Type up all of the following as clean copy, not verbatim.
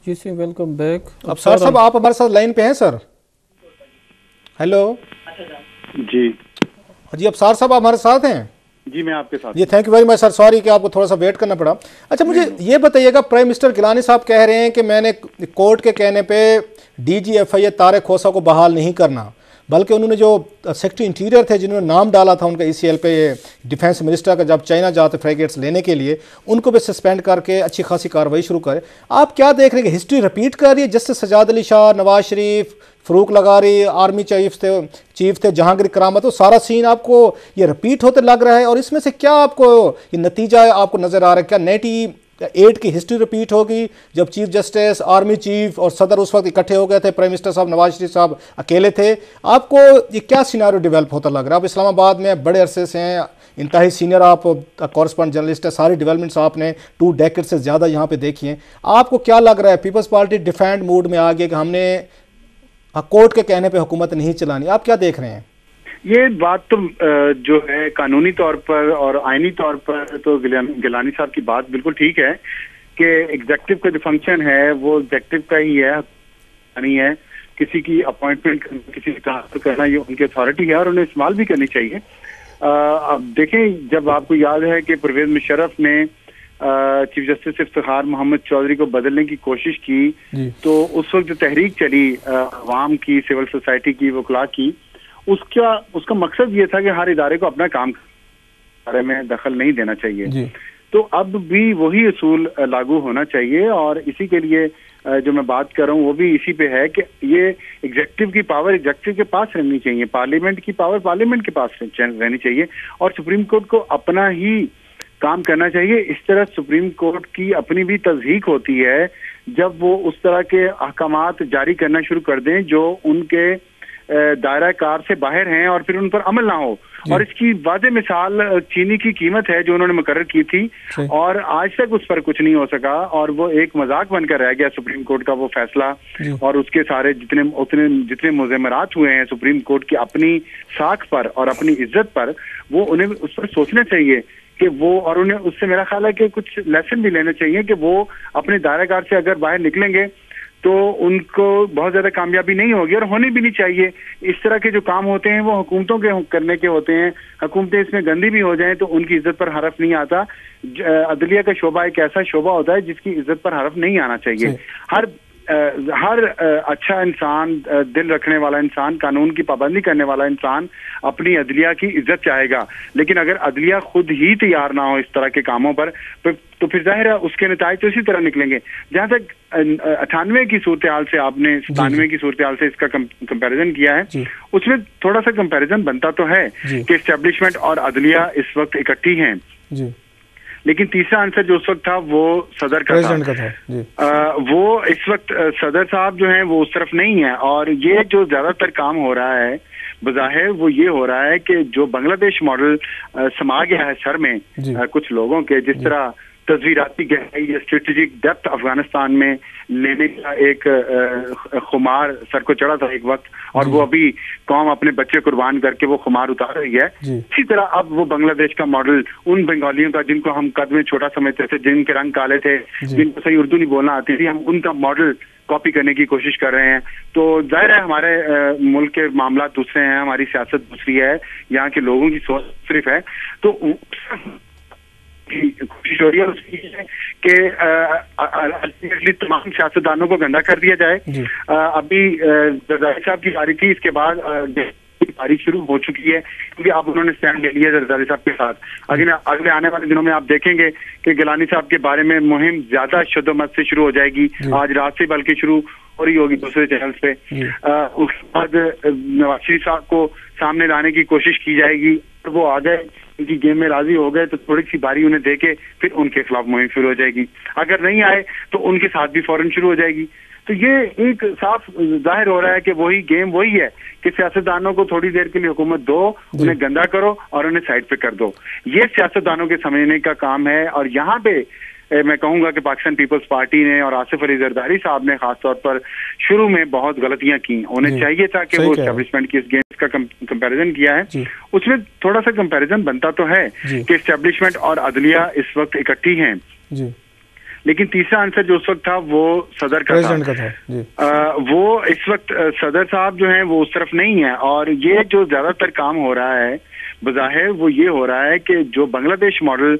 जी सी, welcome back. अब sir साहब आप हमारे साथ लाइन पे हैं सर? हेलो जी जी, अब सर साहब आप हमारे साथ हैं? जी, मैं आपके साथ। जी, thank you very much sir, sorry कि आपको थोड़ा सा वेट करना पड़ा। अच्छा, मुझे ये बताइएगा, प्राइम मिनिस्टर गिलानी साहब कह रहे हैं कि मैंने कोर्ट के कहने पे DGFI तारिक खोसा को बहाल नहीं करना, बल्कि उन्होंने जो सेक्रेटरी इंटीरियर थे जिन्होंने नाम डाला था उनका ECL पे, डिफेंस मिनिस्टर का, जब चाइना जाते फ्रैगेट्स लेने के लिए, उनको भी सस्पेंड करके अच्छी खासी कार्रवाई शुरू करे। आप क्या देख रहे हैं कि हिस्ट्री रिपीट कर रही है? Justice Sajjad Ali Shah, Nawaz Sharif, Farooq लगारी, army chief थे जहांगीर करामत, तो सारा सीन आपको ये रिपीट होते लग रहा है? और इसमें से क्या आपको ये नतीजा आपको नजर आ रहा है? क्या 98 की हिस्ट्री रिपीट होगी जब चीफ जस्टिस, आर्मी चीफ और सदर उस वक्त इकट्ठे हो गए थे, प्राइम मिनिस्टर साहब, नवाज शरीफ साहब अकेले थे? आपको ये क्या सिनारियो डेवलप होता लग रहा है? आप इस्लामाबाद में बड़े अरसे से हैं, इंतहाई सीनियर आप कॉरेस्पॉन्डेंट जर्नलिस्ट है, सारी डेवलपमेंट्स आपने 2 डेकेड से ज़्यादा यहाँ पे देखी हैं। आपको क्या लग रहा है? पीपल्स पार्टी डिफेंड मूड में आ गई कि हमने कोर्ट के कहने पे हुकूमत नहीं चलानी, आप क्या देख रहे हैं? ये बात तो जो है कानूनी तौर पर और आईनी तौर पर तो गिलानी साहब की बात बिल्कुल ठीक है कि एग्जेक्टिव का जो फंक्शन है वो एग्जेक्टिव का ही है, नहीं है किसी की अपॉइंटमेंट करना, किसी की ट्रांसफर करना, ये उनकी अथॉरिटी है और उन्हें इस्तेमाल भी करनी चाहिए। अब देखें, जब आपको याद है कि परवेज मुशर्रफ ने चीफ जस्टिस इफ्तिखार मोहम्मद चौधरी को बदलने की कोशिश की, तो उस वक्त जो तहरीक चली अवाम की, सिविल सोसाइटी की, वकला की, उसका मकसद ये था कि हर इदारे को अपना काम बारे में दखल नहीं देना चाहिए। तो अब भी वही असूल लागू होना चाहिए और इसी के लिए जो मैं बात कर रहा हूँ वो भी इसी पे है कि ये एग्जेक्टिव की पावर एग्जेक्टिव के पास रहनी चाहिए, पार्लियामेंट की पावर पार्लियामेंट के पास रहनी चाहिए और सुप्रीम कोर्ट को अपना ही काम करना चाहिए। इस तरह सुप्रीम कोर्ट की अपनी भी तज़हीक होती है जब वो उस तरह के अहकामात जारी करना शुरू कर दें जो उनके दायरा कार से बाहर हैं और फिर उन पर अमल ना हो। और इसकी वाज़ेह मिसाल चीनी की कीमत है जो उन्होंने मुकर्रर की थी और आज तक उस पर कुछ नहीं हो सका और वो एक मजाक बनकर रह गया सुप्रीम कोर्ट का वो फैसला और उसके सारे जितने मुज़मरात हुए हैं सुप्रीम कोर्ट की अपनी साख पर और अपनी इज्जत पर, वो उन्हें उस पर सोचना चाहिए कि वो, और उन्हें उससे मेरा ख्याल है कि कुछ लेसन भी लेने चाहिए कि वो अपने दायराकार से अगर बाहर निकलेंगे तो उनको बहुत ज्यादा कामयाबी नहीं होगी और होनी भी नहीं चाहिए। इस तरह के जो काम होते हैं वो हुकूमतों के करने के होते हैं, हुकूमतें इसमें गंदी भी हो जाएं तो उनकी इज्जत पर हरफ नहीं आता। अदलिया का शोबा एक ऐसा शोबा होता है जिसकी इज्जत पर हरफ नहीं आना चाहिए। हर अच्छा इंसान, दिल रखने वाला इंसान, कानून की पाबंदी करने वाला इंसान अपनी अदलिया की इज्जत चाहेगा, लेकिन अगर अदलिया खुद ही तैयार ना हो इस तरह के कामों पर तो फिर जाहिर है उसके नतीजे तो इसी तरह निकलेंगे। जहां तक 98 की सूरत हाल से, आपने 97 की सूरत हाल से इसका कंपैरिजन किया है, उसमें थोड़ा सा कंपैरिजन बनता तो है कि एस्टेब्लिशमेंट और अदलिया इस वक्त इकट्ठी हैं, लेकिन तीसरा आंसर जो उस वक्त था वो सदर का था। वो इस वक्त सदर साहब जो हैं वो उस तरफ नहीं है और ये जो ज्यादातर काम हो रहा है बज़ाहिर वो ये हो रहा है कि जो बांग्लादेश मॉडल समा गया है सर में कुछ लोगों के, जिस तरह तस्वीराती गहराई या स्ट्रेटेजिक डेप्थ अफगानिस्तान में लेने का एक खुमार सर को चढ़ा था एक वक्त और वो अभी कौम अपने बच्चे कुर्बान करके वो खुमार उतार रही है, इसी तरह अब वो बांग्लादेश का मॉडल उन बंगालियों का जिनको हम कद में छोटा समझते थे, जिनके रंग काले थे, जिनको सही उर्दू नहीं बोलना आती थी, हम उनका मॉडल कॉपी करने की कोशिश कर रहे हैं। तो जाहिर है हमारे मुल्क के मामला दूसरे हैं, हमारी सियासत दूसरी है, यहाँ के लोगों की सोच सिर्फ है, तो कोशिश हो रही है उसकी कि अल्टीमेटली तमाम सियासतदानों को गंदा कर दिया जाए। अभी जरदारी साहब की बारी थी, इसके बाद बारिश शुरू हो चुकी है क्योंकि अब उन्होंने स्टैंड ले लिया जरदारी साहब के साथ। अगले आने वाले दिनों में आप देखेंगे कि गिलानी साहब के बारे में मुहिम ज्यादा शद्दोमत से शुरू हो जाएगी, आज रात से बल्कि शुरू हो रही होगी दूसरे चैनल पे। उसके बाद नवाज शरीफ साहब को सामने लाने की कोशिश की जाएगी, वो आ गए, उनकी गेम में राजी हो गए तो थोड़ी सी बारी उन्हें देके फिर उनके खिलाफ मुहिम शुरू हो जाएगी। अगर नहीं आए तो उनके साथ भी फौरन शुरू हो जाएगी। तो ये एक साफ जाहिर हो रहा है कि वही गेम वही है कि सियासतदानों को थोड़ी देर के लिए हुकूमत दो, उन्हें गंदा करो और उन्हें साइड पे कर दो। ये सियासतदानों के समझने का काम है और यहाँ पे मैं कहूंगा कि पाकिस्तान पीपल्स पार्टी ने और आसिफ अली जरदारी साहब ने खासतौर पर शुरू में बहुत गलतियां की। उन्हें चाहिए था कि वो एस्टेब्लिशमेंट की इस गेम का कंपैरिजन किया है, उसमें थोड़ा सा कंपैरिजन बनता तो है कि एस्टेब्लिशमेंट और अदलिया इस वक्त इकट्ठी हैं, लेकिन तीसरा आंसर जो उस वक्त था वो सदर का था जी। वो इस वक्त सदर साहब जो हैं वो उस तरफ नहीं है, और ये जो ज्यादातर काम हो रहा है बज़ाहिर वो ये हो रहा है कि जो बांग्लादेश मॉडल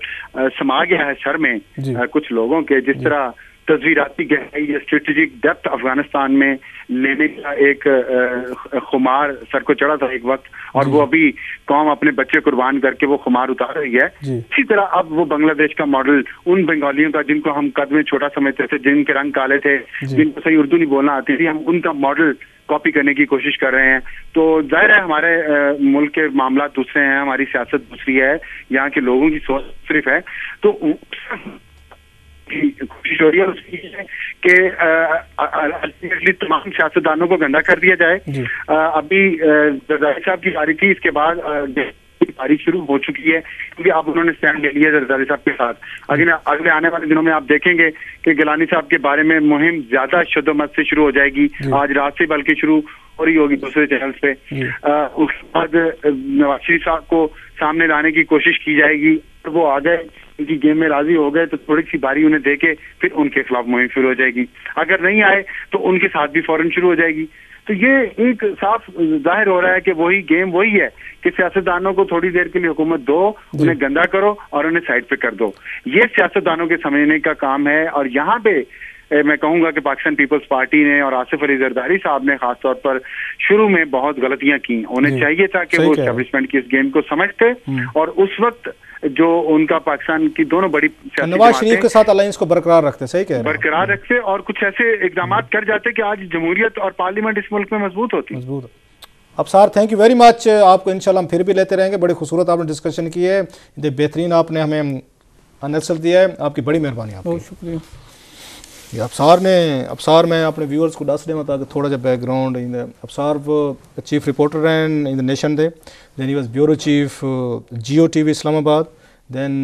समा गया है सर में कुछ लोगों के, जिस तरह तस्वीराती गहराई या स्ट्रेटेजिक डेप्थ अफगानिस्तान में लेने का एक खुमार सर को चढ़ा था एक वक्त, और वो अभी कौम अपने बच्चे कुर्बान करके वो खुमार उतार रही है। इसी तरह अब वो बांग्लादेश का मॉडल उन बंगालियों का जिनको हम कद में छोटा समझते थे, जिनके रंग काले थे, जिनको सही उर्दू नहीं बोलना आती थी, हम उनका मॉडल कॉपी करने की कोशिश कर रहे हैं। तो जाहिर है हमारे मुल्क के मामला दूसरे हैं, हमारी सियासत दूसरी है, यहाँ के लोगों की सोच सिर्फ है। तो कोशिश हो रही है उसकी कि अल्टीमेटली तमाम सियासतदानों को गंदा कर दिया जाए। अभी जरदारी साहब की बारी थी, इसके बाद बारी शुरू हो चुकी है, क्योंकि अब उन्होंने स्टैंड ले लिया जरदारी साहब के साथ। अगले आने वाले दिनों में आप देखेंगे कि गिलानी साहब के बारे में मुहिम ज्यादा शुद्धमत से शुरू हो जाएगी। आज रात से बल्कि शुरू हो रही होगी दूसरे चैनल पे। उसके बाद नवाज शरीफ साहब को सामने लाने की कोशिश की जाएगी, और वो आ गए, उनकी गेम में राजी हो गए तो थोड़ी सी बारी उन्हें देके फिर उनके खिलाफ मुहिम शुरू हो जाएगी। अगर नहीं आए तो उनके साथ भी फौरन शुरू हो जाएगी। तो ये एक साफ जाहिर हो रहा है कि वही गेम वही है कि सियासतदानों को थोड़ी देर के लिए हुकूमत दो, उन्हें गंदा करो और उन्हें साइड पे कर दो। ये सियासतदानों के समझने का काम है। और यहाँ पे मैं कहूंगा कि पाकिस्तान पीपल्स पार्टी ने और आसिफ अली जरदारी साहब ने खासतौर पर शुरू में बहुत गलतियां की। उन्हें चाहिए था कि वो एस्टेब्लिशमेंट की इस गेम को समझते, और उस वक्त जो उनका पाकिस्तान की दोनों बड़ी नवाज शरीफ के साथ अलायंस को बरकरार रखते, सही कह रहे हैं, बरकरार रखते और कुछ ऐसे इकदाम कर जाते कि आज जमहूरियत और पार्लियामेंट इस मुल्क में मजबूत होती। Afsar, thank you very much. आपको इंशाल्लाह हम फिर भी लेते रहेंगे। बड़ी खूबसूरत आपने डिस्कशन की है, बेहतरीन आपने हमें आंसर दिया है, आपकी बड़ी मेहरबानी। बहुत शुक्रिया। अफसार मैं अपने व्यूअर्स को दस दें ताकि थोड़ा जा बैकग्राउंड। अफसार चीफ रिपोर्टर हैं in the nation they, then he was bureau chief Geo TV Islamabad, then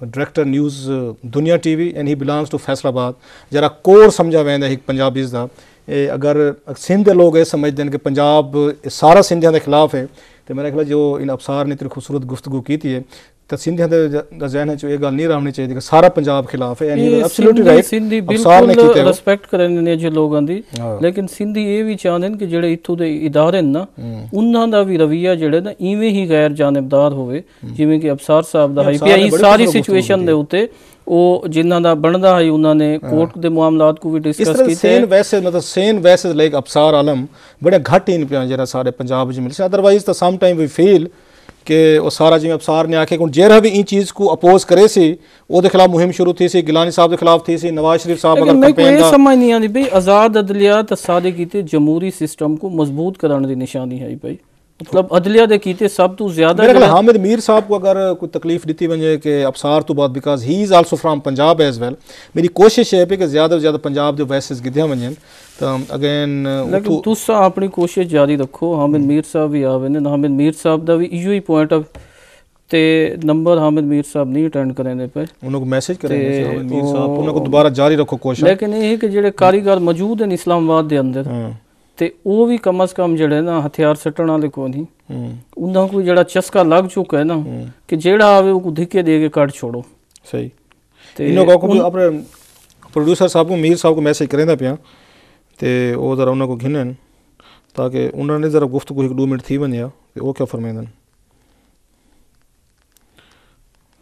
director news Dunya TV, and he belongs to Faisalabad। जरा कोर समझा वेंदा एक पंजाबीज़ दा, अगर सिंध के लोग ये समझते हैं कि पंजाब सारा सिंधियों के खिलाफ है, तो मेरा ख्याल जो इन अफसार ने इतनी खूबसूरत गुफ्तगू की थी तो सिंधियों का जहन है ये गल नहीं रहनी चाहिए कि सारा पंजाब खिलाफ है। एब्सोल्युटली राइट, सिंधी बिल्कुल रिस्पेक्ट करने ने जो लोगों दी, लेकिन सिंधी ये भी चाहते हैं कि जेड़े इत्थों दे इदारे ना उन्हां दा भी रवैया जेड़े ना इवें ही गैर जानिबदार होवे, जिवें कि अफसार साहब दा है पिया सारी सिचुएशन दे उत्ते ਉਹ ਜਿਨ੍ਹਾਂ ਦਾ ਬਣਦਾ ਹੈ ਉਹਨਾਂ ਨੇ ਕੋਰਟ ਦੇ ਮਾਮਲਾਤ को भी डिस्कस कीते। सेन वैसे मतलब सेन वैसे लाइक अफसार आलम बड़े घट इन पे जरा सारे पंजाब च मिलसे। अदरवाइज तो सम टाइम वी फील कि वो सारा जिवें अफसार ने आखे जेरा भी इन चीज़ को अपोज करे सी ਉਹਦੇ खिलाफ मुहिम शुरू थी सी, गिलानी साहब के खिलाफ थी सी, नवाज शरीफ साहब अगर कैंपेन दा समझ नहीं आती भाई आज़ाद अदलिया तो सारे कीते जमहूरी सिस्टम को मजबूत कराने की निशानी है भाई, मतलब अदलिया दे कीते सब तो ज्यादा। हामिद मीर साहब को अगर कोई तकलीफ दी वजे कि अफसार तो बाद because he is also from Punjab as well, मेरी कोशिश है कि ज़्यादा से ज़्यादा पंजाब जो वैसेस गिद्या वजन तो अगेन तुसा अपनी कोशिश जारी रखो। हामिद मीर साहब भी आवे ने, हामिद मीर साहब का भी इो ही पॉइंट ऑफ ते नंबर हामिद मीर साहब नहीं अटेंड करेंगे पे उनको मैसेज करेंगे हामिद मीर साहब उनको दोबारा जारी रखो कोशिश। लेकिन ये है कि जेडे कारीगर मौजूद हैं इस्लामाबाद के अंदर ते वो भी कम अज कम जड़े ना हथियार सट्टण वाले को नहीं, उन्होंने कोई जड़ा चस्का लग चुका है ना कि जेड़ा आवे वो धिक्के दे के कट छोड़ो। सही अपने प्रोड्यूसर साहब को मीर साहब को मैसेज करें पिया तो वो जरा उन्होंने घिन ताकि उन्होंने जरा गुफ्तगू 1-2 मिनट थी वजे तो वो क्या फरमाइंदन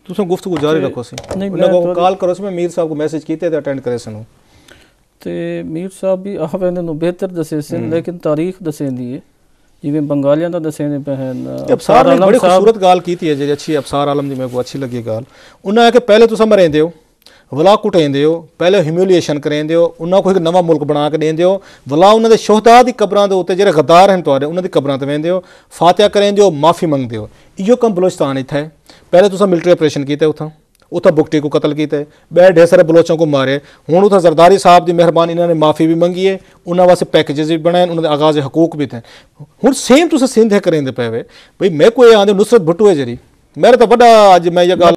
तुम गुफ्तगू जारी रखो सी कॉल करो मैं मीर साहब को मैसेज किए तो अटेंड करे सनू तो मीर साहब भी आ वेंदे बेहतर दसे सन, लेकिन तारीख दसेंदी है जिवें बंगालियां दा दसेंदे पे हैं। अफसार ने बड़ी खूबसूरत गाल की थी जी अच्छी, अफसार आलम दी मेरे को अच्छी लगी गाल। उन्हें कि पहले तुम मरेंदे हो वला कुटेंदे हो, पहले ह्यूमिलिएशन करेंदे हो, उन्होंने कोई नवा मुल्क बना के देंदे हो, वला उन्होंने शोहदा की कबरां दे उत्ते जेहड़े गद्दार हैं तुहाडे उन्होंने कबरां ते वेंदे हो, फातिहा करेंदे हो, माफ़ी मंगदे हो। इहो कम बलोचिस्तान इत्थे है। पहले तुम मिलिट्री ऑपरेशन किए उत्थां उत्थे बुगटी को कतल किया, बे ढेर सारे बलोचों को मारे। हुण उत्थे जरदारी साहब की मेहरबानी इन्होंने माफ़ी भी मंगी है, उन्होंने वास्ते पैकेजेस भी बनाए, उन्होंने आगाज़ हकूक भी थे। हुण सेम तुम सिंध करेंदे पे भाई मैं कोई आंदे नुसरत भुट्टो है जी मेरे तो बड़ा अज मैं ये गल